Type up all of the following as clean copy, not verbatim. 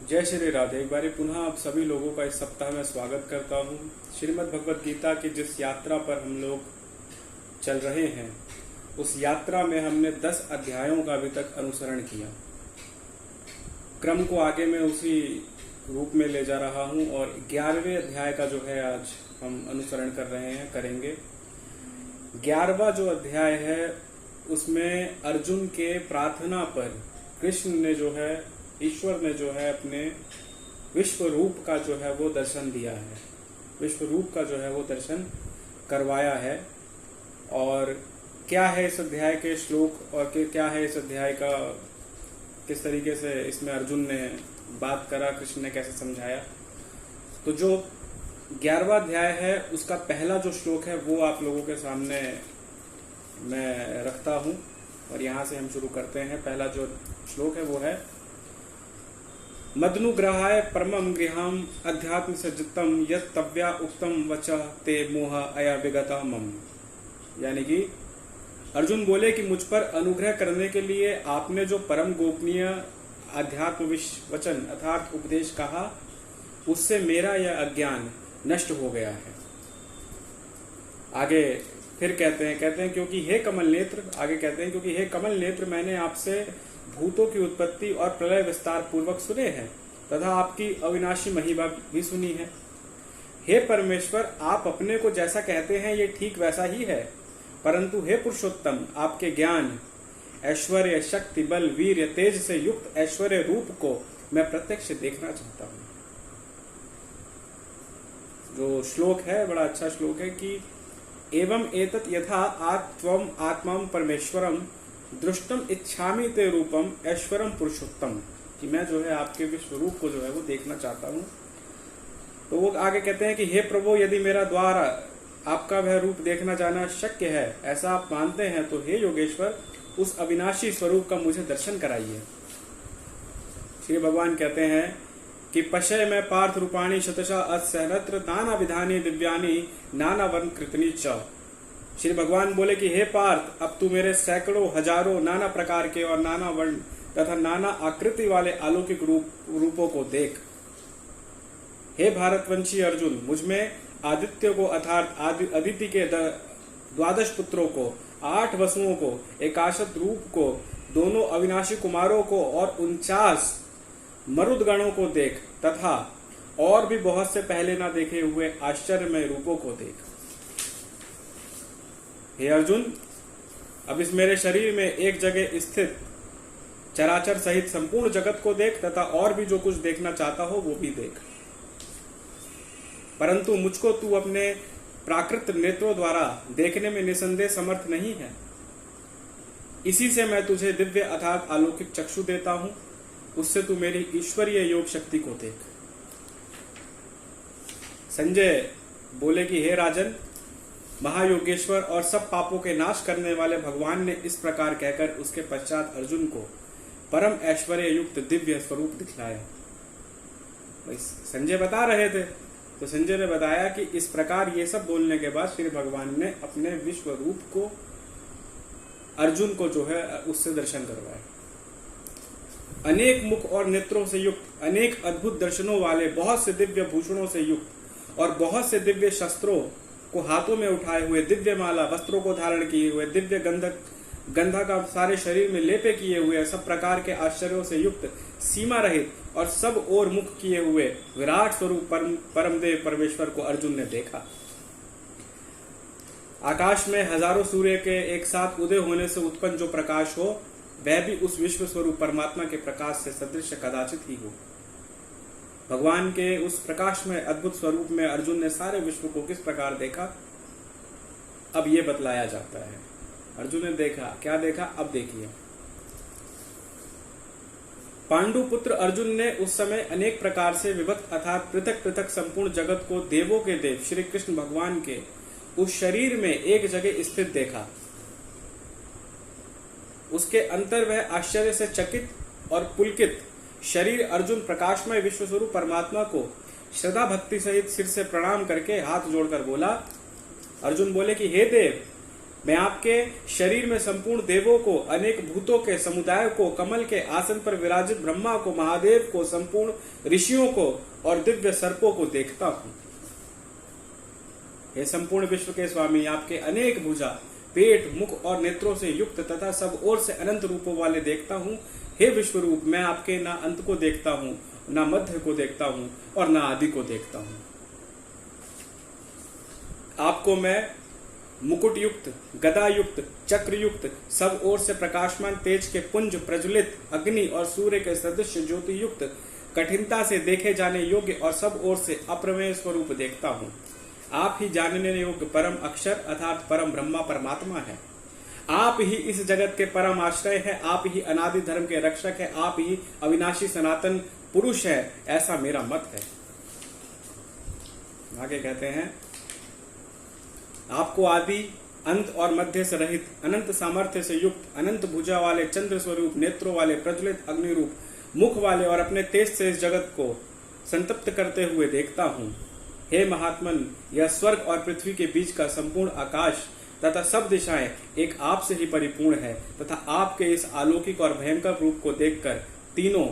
जय श्री राधे। एक बार पुनः आप सभी लोगों का इस सप्ताह में स्वागत करता हूँ। श्रीमद् भगवत गीता की जिस यात्रा पर हम लोग चल रहे हैं, उस यात्रा में हमने 10 अध्यायों का अभी तक अनुसरण किया। क्रम को आगे मैं उसी रूप में ले जा रहा हूँ और 11वें अध्याय का जो है आज हम अनुसरण कर रहे हैं, करेंगे। 11वां जो अध्याय है उसमें अर्जुन के प्रार्थना पर कृष्ण ने जो है, ईश्वर ने जो है अपने विश्व रूप का जो है वो दर्शन दिया है, विश्व रूप का जो है वो दर्शन करवाया है। और क्या है इस अध्याय के श्लोक और क्या है इस अध्याय का, किस तरीके से इसमें अर्जुन ने बात करा, कृष्ण ने कैसे समझाया। तो जो 11वां अध्याय है उसका पहला जो श्लोक है वो आप लोगों के सामने मैं रखता हूं और यहां से हम शुरू करते हैं। पहला जो श्लोक है वो है, मदनुग्रहाय परमं गृहम अध्यात्म सज्जतम यत् तव्या उक्तम वचः ते मोह अया विगता मम। यानी कि अर्जुन बोले कि मुझ पर अनुग्रह करने के लिए आपने जो परम गोपनीय अध्यात्म वचन अर्थात उपदेश कहा, उससे मेरा यह अज्ञान नष्ट हो गया है। आगे फिर कहते हैं क्योंकि हे कमल नेत्र, आगे कहते हैं क्योंकि हे कमल नेत्र, मैंने आपसे भूतों की उत्पत्ति और प्रलय विस्तार पूर्वक सुने हैं तथा आपकी अविनाशी महिमा भी सुनी है। हे परमेश्वर, आप अपने को जैसा कहते हैं ये ठीक वैसा ही है, परंतु हे पुरुषोत्तम, आपके ज्ञान, ऐश्वर्य, शक्ति, बल, वीर्य, तेज से युक्त ऐश्वर्य रूप को मैं प्रत्यक्ष देखना चाहता हूं। जो श्लोक है बड़ा अच्छा श्लोक है कि एवं एतत् यथा आत्वम आत्मा परमेश्वरम दृष्टम इच्छामि ते रूपम ऐश्वरम पुरुषोत्तम, कि मैं जो है आपके विश्व रूप को जो है वो देखना चाहता हूँ। तो वो आगे कहते हैं कि हे प्रभु, यदि मेरा द्वार आपका वह रूप देखना जाना शक्य है, ऐसा आप मानते हैं, तो हे योगेश्वर, उस अविनाशी स्वरूप का मुझे दर्शन कराइए। श्री भगवान कहते हैं कि पशय में पार्थ रूपाणी शतशः असहनत्र नाना विधानी दिव्यानी नाना वर्ण कृतनी च। श्री भगवान बोले कि हे पार्थ, अब तू मेरे सैकड़ों हजारों नाना प्रकार के और नाना वर्ण तथा नाना आकृति वाले अलौकिक रूपों को देख। हे भारतवंशी अर्जुन, मुझमें आदित्य को अर्थात अदिति के 12 पुत्रों को, 8 वसुओं को, एकाशत रूप को, दोनों अविनाशी कुमारों को और 49 मरुदगणों को देख तथा और भी बहुत से पहले ना देखे हुए आश्चर्यमय रूपों को देख। हे अर्जुन, अब इस मेरे शरीर में एक जगह स्थित चराचर सहित संपूर्ण जगत को देख तथा और भी जो कुछ देखना चाहता हो वो भी देख, परंतु मुझको तू अपने प्राकृत नेत्रों द्वारा देखने में निसंदेह समर्थ नहीं है। इसी से मैं तुझे दिव्य अर्थात अलौकिक चक्षु देता हूं, उससे तू मेरी ईश्वरीय योग शक्ति को देख। संजय बोले कि हे राजन, महायोगेश्वर और सब पापों के नाश करने वाले भगवान ने इस प्रकार कहकर उसके पश्चात अर्जुन को परम ऐश्वर्य युक्त दिव्य स्वरूप दिखलाया। संजय बता रहे थे, तो संजय ने बताया कि इस प्रकार ये सब बोलने के बाद श्री भगवान ने अपने विश्व रूप को अर्जुन को जो है उससे दर्शन करवाया। अनेक मुख और नेत्रों से युक्त, अनेक अद्भुत दर्शनों वाले, बहुत से दिव्य भूषणों से युक्त और बहुत से दिव्य शस्त्रों को हाथों में उठाए हुए, दिव्य माला वस्त्रों को धारण किए हुए, दिव्य गंधा का सारे शरीर में लेपे किए हुए, सब प्रकार के आश्चर्यों से युक्त, सीमा रहित और सब ओर मुख किए हुए विराट स्वरूप परमदेव परमेश्वर को अर्जुन ने देखा। आकाश में हजारों सूर्य के एक साथ उदय होने से उत्पन्न जो प्रकाश हो, वह भी उस विश्व स्वरूप परमात्मा के प्रकाश से सदृश कदाचित ही हो। भगवान के उस प्रकाश में अद्भुत स्वरूप में अर्जुन ने सारे विश्व को किस प्रकार देखा, अब ये बतलाया जाता है। अर्जुन ने देखा, क्या देखा, अब देखिए। पांडुपुत्र अर्जुन ने उस समय अनेक प्रकार से विभक्त अर्थात पृथक पृथक संपूर्ण जगत को देवों के देव श्री कृष्ण भगवान के उस शरीर में एक जगह स्थित देखा। उसके अंतर वह आश्चर्य से चकित और पुलकित शरीर अर्जुन प्रकाशमय विश्व स्वरूप परमात्मा को श्रद्धा भक्ति सहित सिर से प्रणाम करके हाथ जोड़कर बोला। अर्जुन बोले कि हे देव, मैं आपके शरीर में संपूर्ण देवों को, अनेक भूतों के समुदाय को, कमल के आसन पर विराजित ब्रह्मा को, महादेव को, संपूर्ण ऋषियों को और दिव्य सर्पों को देखता हूं। हे संपूर्ण विश्व के स्वामी, आपके अनेक भुजा, पेट, मुख और नेत्रों से युक्त तथा सब ओर से अनंत रूपों वाले देखता हूं। हे विश्व रूप, मैं आपके ना अंत को देखता हूं, ना मध्य को देखता हूं और ना आदि को देखता हूं। आपको मैं मुकुट युक्त, गदा युक्त, चक्र युक्त, सब ओर से प्रकाशमान तेज के पुंज, प्रज्वलित अग्नि और सूर्य के सदृश ज्योति युक्त, कठिनता से देखे जाने योग्य और सब ओर से अप्रमेय स्वरूप देखता हूं। आप ही जानने योग्य परम अक्षर अर्थात परम ब्रह्मा परमात्मा है। आप ही इस जगत के परम आश्रय है। आप ही अनादि धर्म के रक्षक है। आप ही अविनाशी सनातन पुरुष है, ऐसा मेरा मत है। आगे कहते हैं, आपको आदि, अंत और मध्य से रहित, अनंत सामर्थ्य से युक्त, अनंत भुजा वाले, चंद्र स्वरूप, नेत्रों वाले, प्रज्वलित अग्नि रूप, मुख वाले और अपने तेज से इस जगत को संतप्त करते हुए देखता हूं। हे महात्मन, यह स्वर्ग और पृथ्वी के बीच का संपूर्ण आकाश तथा सब दिशाएं एक आप से ही परिपूर्ण है तथा आपके इस अलौकिक और भयंकर रूप को देखकर तीनों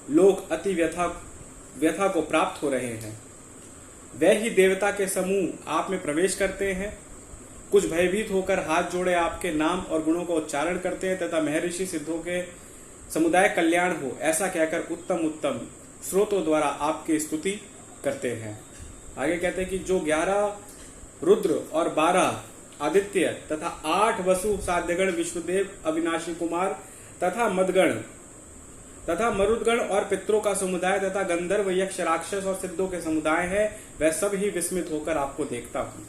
लोग अति व्यथा को प्राप्त हो रहे हैं। वह ही देवता के समूह आप में प्रवेश करते हैं। कुछ भयभीत होकर हाथ जोड़े आपके नाम और गुणों का उच्चारण करते हैं तथा महर्षि सिद्धों के समुदाय कल्याण हो ऐसा कहकर उत्तम उत्तम स्रोतों द्वारा आपकी स्तुति करते हैं। आगे कहते हैं कि जो 11 रुद्र और 12 आदित्य तथा 8 वसु, साध्यगण, विश्वदेव, अविनाशी कुमार तथा मदगण तथा मरुदगण और पितरों का समुदाय तथा गंधर्व, यक्ष, राक्षस और सिद्धों के समुदाय है, वह सब ही विस्मित होकर आपको देखता हूं।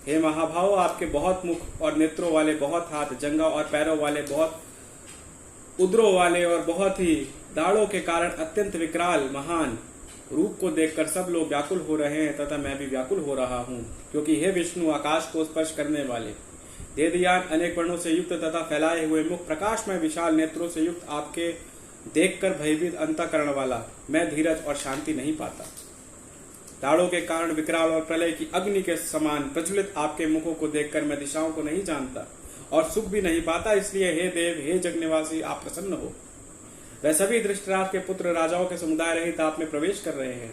हे महाभाव, आपके बहुत मुख और नेत्रों वाले, बहुत हाथ, जंघा और पैरों वाले, बहुत उदरों वाले और बहुत ही दाढ़ों के कारण अत्यंत विकराल महान रूप को देखकर सब लोग व्याकुल हो रहे हैं तथा मैं भी व्याकुल हो रहा हूं, क्योंकि हे विष्णु, आकाश को स्पर्श करने वाले, देदीयान, अनेक वर्णों से युक्त तथा फैलाए हुए मुख, प्रकाश में विशाल नेत्रों से युक्त आपके देखकर भयभीत अंतःकरण वाला मैं धीरज और शांति नहीं पाता। दाढ़ों के कारण विकराल और प्रलय की अग्नि के समान प्रज्वलित आपके मुखों को देखकर मैं दिशाओं को नहीं जानता और सुख भी नहीं पाता। इसलिए हे देव, हे जगनिवासी, आप प्रसन्न हो। वह सभी धृतराष्ट्र के पुत्र राजाओं के समुदाय रहित आप में प्रवेश कर रहे हैं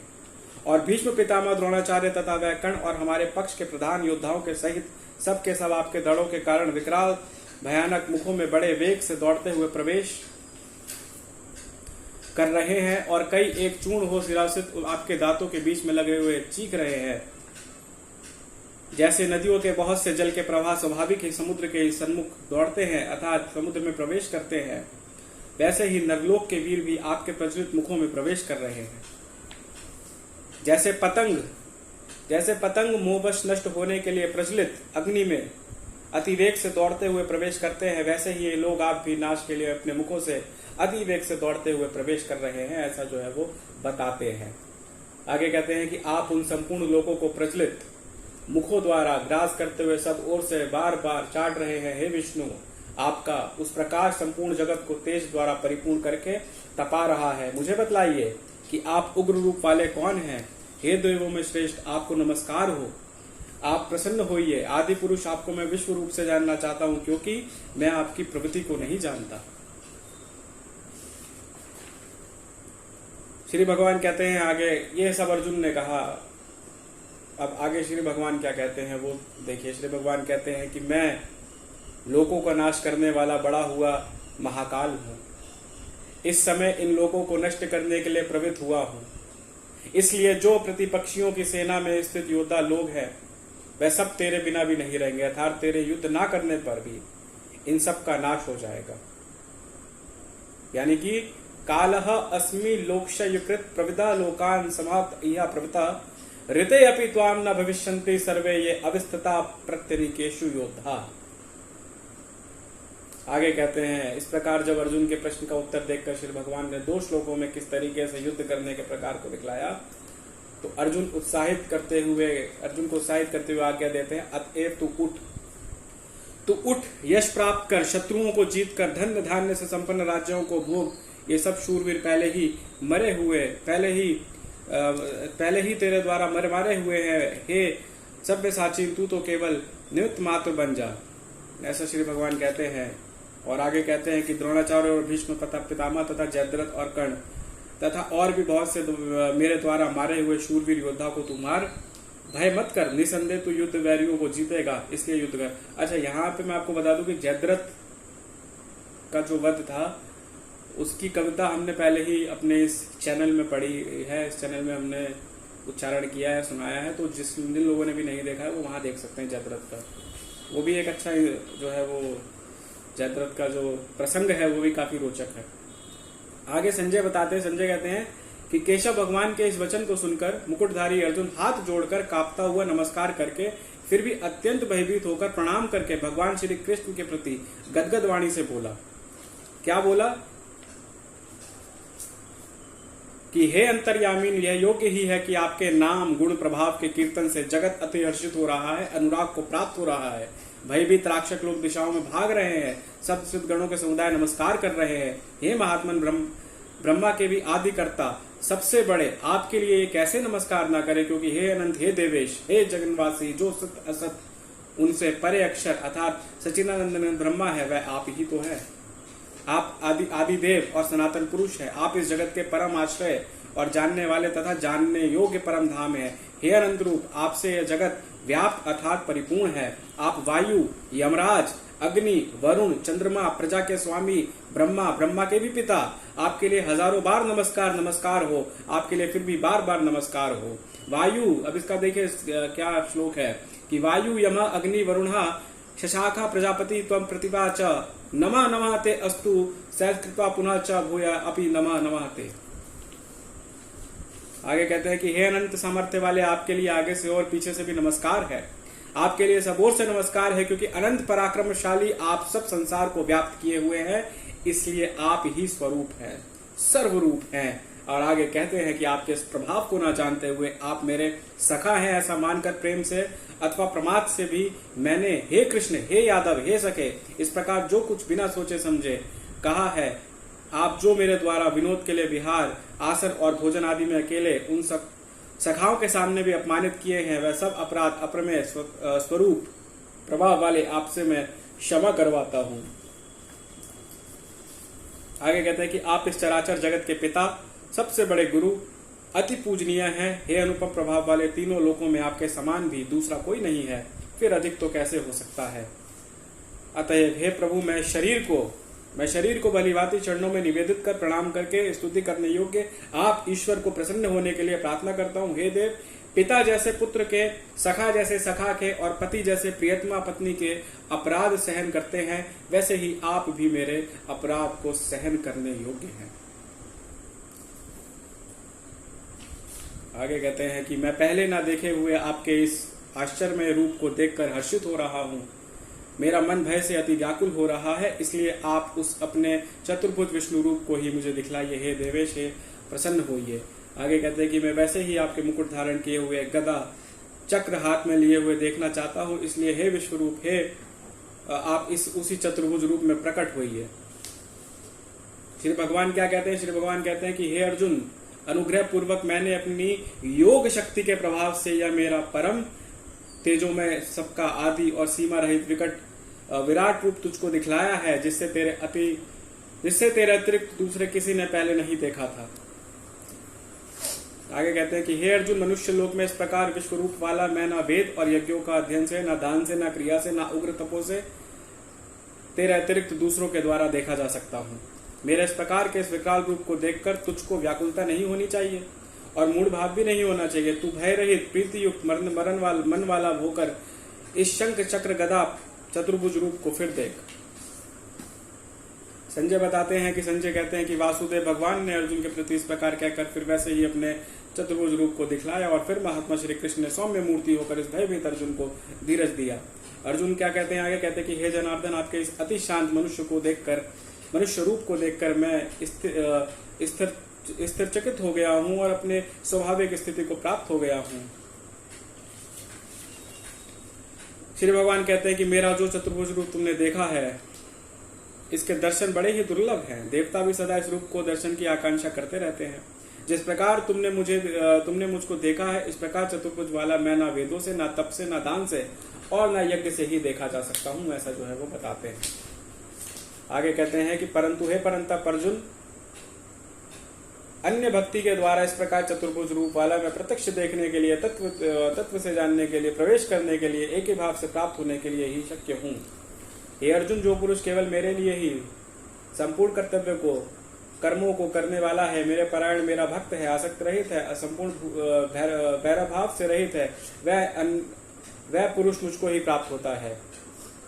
और भीष्म पितामह, द्रोणाचार्य तथा वह कर्ण और हमारे पक्ष के प्रधान योद्धाओं के सहित सब के सब आपके दड़ों के कारण विकराल भयानक मुखों में बड़े वेग से दौड़ते हुए प्रवेश कर रहे हैं और कई एक चूर्ण हो सिरासित आपके दांतों के बीच में लगे हुए चीख रहे हैं। जैसे नदियों के बहुत से जल के प्रवाह स्वाभाविक ही समुद्र के सन्मुख दौड़ते हैं अर्थात समुद्र में प्रवेश करते हैं, वैसे ही नरलोक के वीर भी आपके प्रज्वलित मुखों में प्रवेश कर रहे हैं। जैसे पतंग मोहवश नष्ट होने के लिए प्रज्वलित अग्नि में अतिवेग से दौड़ते हुए प्रवेश करते हैं, वैसे ही ये लोग आप भी नाश के लिए अपने मुखों से अतिवेग से दौड़ते हुए प्रवेश कर रहे हैं, ऐसा जो है वो बताते हैं। आगे कहते हैं कि आप उन संपूर्ण लोगों को प्रज्वलित मुखों द्वारा ग्रास करते हुए सब ओर से बार बार चाट रहे हैं। हे विष्णु, आपका उस प्रकाश संपूर्ण जगत को तेज द्वारा परिपूर्ण करके तपा रहा है। मुझे बतलाइए कि आप उग्र रूप वाले कौन हैं। हे देवों में श्रेष्ठ, आपको नमस्कार हो, आप प्रसन्न होइए। आदि पुरुष, आपको मैं विश्व रूप से जानना चाहता हूं, क्योंकि मैं आपकी प्रवृत्ति को नहीं जानता। श्री भगवान कहते हैं आगे, ये सब अर्जुन ने कहा। अब आगे श्री भगवान क्या कहते हैं वो देखिए। श्री भगवान कहते हैं कि मैं लोकों का नाश करने वाला बड़ा हुआ महाकाल हूं। इस समय इन लोगों को नष्ट करने के लिए प्रवृत्त हुआ हूं। इसलिए जो प्रतिपक्षियों की सेना में स्थित योद्धा लोग हैं, वह सब तेरे बिना भी नहीं रहेंगे, अर्थात तेरे युद्ध ना करने पर भी इन सब का नाश हो जाएगा। यानी कि कालह अस्मि लोकशयुकृत प्रविदा लोकान समाप्त इहा प्रवृता ऋते अपि त्वाम न भविष्यन्ति सर्वे ये अविस्तता प्रत्यनीकेषु योद्धा। आगे कहते हैं, इस प्रकार जब अर्जुन के प्रश्न का उत्तर देकर श्री भगवान ने 2 श्लोकों में किस तरीके से युद्ध करने के प्रकार को दिखलाया, तो अर्जुन को उत्साहित करते हुए आज्ञा देते हैं, अतएव तू उठ, यश प्राप्त कर, शत्रुओं को जीत कर, धन्य धान्य से संपन्न राज्यों को भोग। ये सब शूरवीर पहले ही तेरे द्वारा मारे हुए हैं। हे सभ्य साची तू तो केवल निमित्त मात्र बन जा, ऐसा श्री भगवान कहते हैं। और आगे कहते हैं कि द्रोणाचार्य और भीष्म तथा पितामह तथा जयद्रथ और कर्ण तथा और भी बहुत से मेरे द्वारा मारे हुए शूरवीर योद्धा को तू मार, भय मत कर, निसंदेह तू युद्ध वैरियों को जीतेगा, इसलिए युद्ध कर। अच्छा, यहाँ पे मैं आपको बता दूं कि जयद्रथ का जो वध था उसकी कविता हमने पहले ही अपने इस चैनल में पढ़ी है, इस चैनल में हमने उच्चारण किया है, सुनाया है। तो जिन लोगों ने भी नहीं देखा है वो वहां देख सकते हैं जयद्रथ का। वो भी एक अच्छा जो है वो जयद्रथ का जो प्रसंग है वो भी काफी रोचक है। आगे संजय बताते हैं, संजय कहते हैं कि केशव भगवान के इस वचन को सुनकर मुकुटधारी अर्जुन हाथ जोड़कर कांपता हुआ नमस्कार करके फिर भी अत्यंत भयभीत होकर प्रणाम करके भगवान श्री कृष्ण के प्रति गदगद वाणी से बोला। क्या बोला कि हे अंतर्यामीन, यह योग्य ही है कि आपके नाम गुण प्रभाव के कीर्तन से जगत अति हर्षित हो रहा है, अनुराग को प्राप्त हो रहा है। भयभीत राक्षस लोग दिशाओं में भाग रहे हैं, सब सिद्ध गणों के समुदाय नमस्कार कर रहे हैं। हे महात्मन, ब्रह्मा के भी आदि कर्ता सबसे बड़े, आपके लिए ये कैसे नमस्कार ना करे, क्योंकि हे अनंत, हे देवेश, हे जगन्वासी, जो सत असत उनसे परे अक्षर अर्थात सच्चिदानंद ब्रह्मा है वह आप ही तो है। आप आदि देव और सनातन पुरुष है। आप इस जगत के परम आश्रय और जानने वाले तथा जानने योग्य परम धाम है। हे अनंत रूप, आपसे यह जगत व्याप्त अर्थात परिपूर्ण है। आप वायु, यमराज, अग्नि, वरुण, चंद्रमा, प्रजा के स्वामी, ब्रह्मा, ब्रह्मा के भी पिता, आपके लिए हजारों बार नमस्कार नमस्कार हो, आपके लिए फिर भी बार बार नमस्कार हो। वायु, अब इसका देखिए क्या श्लोक है कि वायु, यम, अग्नि, वरुणा, शशाखा, प्रजापति त्वं प्रतिभा च, नमः नमः ते अस्तु सहस्कृत्वा पुनः च भूय अपि नमः नमः ते। आगे कहते हैं कि हे अनंत सामर्थ्य वाले, आपके लिए आगे से और पीछे से भी नमस्कार है। आपके लिए सब ओर से नमस्कार है, क्योंकि अनंत पराक्रमशाली आप सब संसार को व्याप्त किए हुए हैं, इसलिए आप ही स्वरूप हैं, सर्वरूप हैं। और आगे कहते हैं कि आपके इस प्रभाव को ना जानते हुए आप मेरे सखा हैं ऐसा मानकर प्रेम से अथवा प्रमाद से भी मैंने हे कृष्ण, हे यादव, हे सखे, इस प्रकार जो कुछ बिना सोचे समझे कहा है। आप जो मेरे द्वारा विनोद के लिए विहार, आसन और भोजन आदि में अकेले उन सब सखाओं के सामने भी अपमानित किए हैं, वह सब अपराध अप्रमेय स्वरूप प्रभाव वाले आपसे मैं क्षमा करवाता हूं। आगे कहते हैं कि आप इस चराचर जगत के पिता, सबसे बड़े गुरु, अति पूजनीय हैं। हे अनुपम प्रभाव वाले, तीनों लोकों में आपके समान भी दूसरा कोई नहीं है, फिर अधिक तो कैसे हो सकता है। अतएव हे प्रभु, मैं शरीर को भलीभांति चरणों में निवेदित कर प्रणाम करके स्तुति करने योग्य आप ईश्वर को प्रसन्न होने के लिए प्रार्थना करता हूँ। हे देव, पिता जैसे पुत्र के, सखा जैसे सखा के और पति जैसे प्रियतमा पत्नी के अपराध सहन करते हैं, वैसे ही आप भी मेरे अपराध को सहन करने योग्य हैं। आगे कहते हैं कि मैं पहले ना देखे हुए आपके इस आश्चर्यमय रूप को देखकर हर्षित हो रहा हूँ। मेरा मन भय से अति व्याकुल हो रहा है, इसलिए आप उस अपने चतुर्भुज विष्णु रूप को ही मुझे दिखलाइए। हे देवेश, हे प्रसन्न होइए। आगे कहते हैं कि मैं वैसे ही आपके मुकुट धारण किए हुए गदा चक्र हाथ में लिए हुए देखना चाहता हूँ, इसलिए हे विश्वरूप, हे आप उसी चतुर्भुज रूप में प्रकट होइए। श्री भगवान क्या कहते हैं? श्री भगवान कहते हैं कि हे अर्जुन, अनुग्रह पूर्वक मैंने अपनी योग शक्ति के प्रभाव से यह मेरा परम तेजोमय, सबका आदि और सीमा रहित विराट रूप तुझको दिखलाया है, जिससे तेरे अतिरिक्त दूसरे किसी ने पहले नहीं देखा था। आगे कहते हैं कि हे अर्जुन, मनुष्य लोक में इस प्रकार विश्व रूप वाला मैं ना वेद और यज्ञों का अध्ययन से, ना दान से, ना क्रिया से, ना उग्र तपो से तेरे अतिरिक्त दूसरों के द्वारा देखा जा सकता हूँ। मेरे इस प्रकार के इस विकराल रूप को देखकर तुझको व्याकुलता नहीं होनी चाहिए और मूढ़ भाव भी नहीं होना चाहिए। तू भय रहित, प्रीति युक्त, मन वाला होकर इस शंख चक्र गदा चतुर्भुज रूप को फिर देख। संजय बताते हैं कि संजय कहते हैं कि वासुदेव भगवान ने अर्जुन के प्रति इस प्रकार कहकर फिर वैसे ही अपने चतुर्भुज रूप को दिखलाया और फिर महात्मा श्री कृष्ण ने सौम्य मूर्ति होकर इस भयभीत अर्जुन को धीरज दिया। अर्जुन क्या कहते हैं? आगे कहते हैं कि हे जनार्दन, आपके इस अति शांत मनुष्य रूप को देखकर मैं स्थिरचकित हो गया हूं और अपने स्वाभाविक स्थिति को प्राप्त हो गया हूं। श्री भगवान कहते हैं कि मेरा जो चतुर्भुज रूप तुमने देखा है, इसके दर्शन बड़े ही दुर्लभ हैं। देवता भी सदा इस रूप को दर्शन की आकांक्षा करते रहते हैं। जिस प्रकार तुमने मुझको देखा है, इस प्रकार चतुर्भुज वाला मैं ना वेदों से, ना तप से, ना दान से और ना यज्ञ से ही देखा जा सकता हूं, ऐसा जो है वो बताते हैं। आगे कहते हैं कि परंतु हे परंतप अर्जुन, अन्य भक्ति के द्वारा इस प्रकार चतुर्भुज रूप वाला मैं प्रत्यक्ष देखने के लिए, तत्व से जानने के लिए, प्रवेश करने के लिए, एक ही भाव से प्राप्त होने के लिए ही शक्य हूं। हे अर्जुन, जो पुरुष केवल मेरे लिए ही संपूर्ण कर्तव्य को, कर्मों को करने वाला है, मेरे परायण, मेरा भक्त है, आसक्त रहित है, असंपूर्ण भैरव भाव से रहित है, वह पुरुष मुझको ही प्राप्त होता है।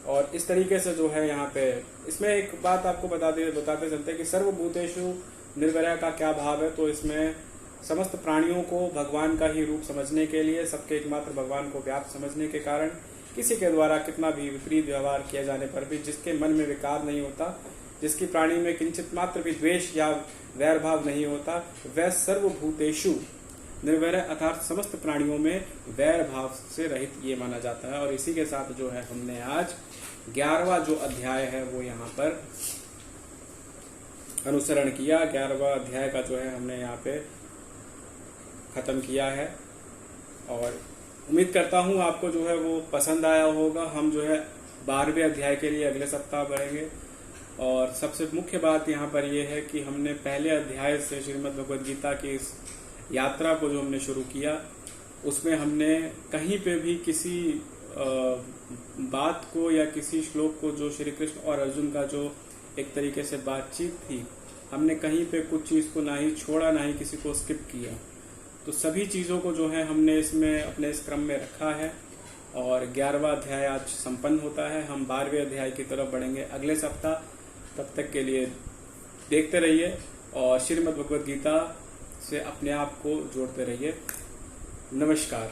और इस तरीके से जो है यहाँ पे इसमें एक बात आपको बताते चलते हैं कि सर्वभूतेषु निर्वैर का क्या भाव है। तो इसमें समस्त प्राणियों को भगवान का ही रूप समझने के लिए, सबके एकमात्र भगवान को व्याप्त समझने के कारण किसी के द्वारा कितना भी विपरीत व्यवहार किया जाने पर भी जिसके मन में विकार नहीं होता, जिसकी प्राणी में किंचित मात्र भी द्वेष या वैर भाव नहीं होता, वह सर्वभूतेषु निर्वैर अर्थात समस्त प्राणियों में वैर भाव से रहित ये माना जाता है। और इसी के साथ जो है हमने आज 11वां जो अध्याय है वो यहाँ पर अनुसरण किया। 11वां अध्याय का जो है हमने यहाँ पे खत्म किया है और उम्मीद करता हूँ आपको जो है वो पसंद आया होगा। हम जो है 12वें अध्याय के लिए अगले सप्ताह बढ़ेंगे। और सबसे मुख्य बात यहाँ पर यह है कि हमने पहले अध्याय से श्रीमद् भगवद गीता की इस यात्रा को जो हमने शुरू किया, उसमें हमने कहीं पे भी किसी बात को या किसी श्लोक को, जो श्री कृष्ण और अर्जुन का जो एक तरीके से बातचीत थी, हमने कहीं पे कुछ चीज को ना ही छोड़ा, ना ही किसी को स्किप किया। तो सभी चीजों को जो है हमने इसमें अपने इस क्रम में रखा है। और 11वां अध्याय आज संपन्न होता है। हम 12वें अध्याय की तरफ बढ़ेंगे अगले सप्ताह। तब तक के लिए देखते रहिए और श्रीमद् भगवद गीता से अपने आप को जोड़ते रहिए। नमस्कार।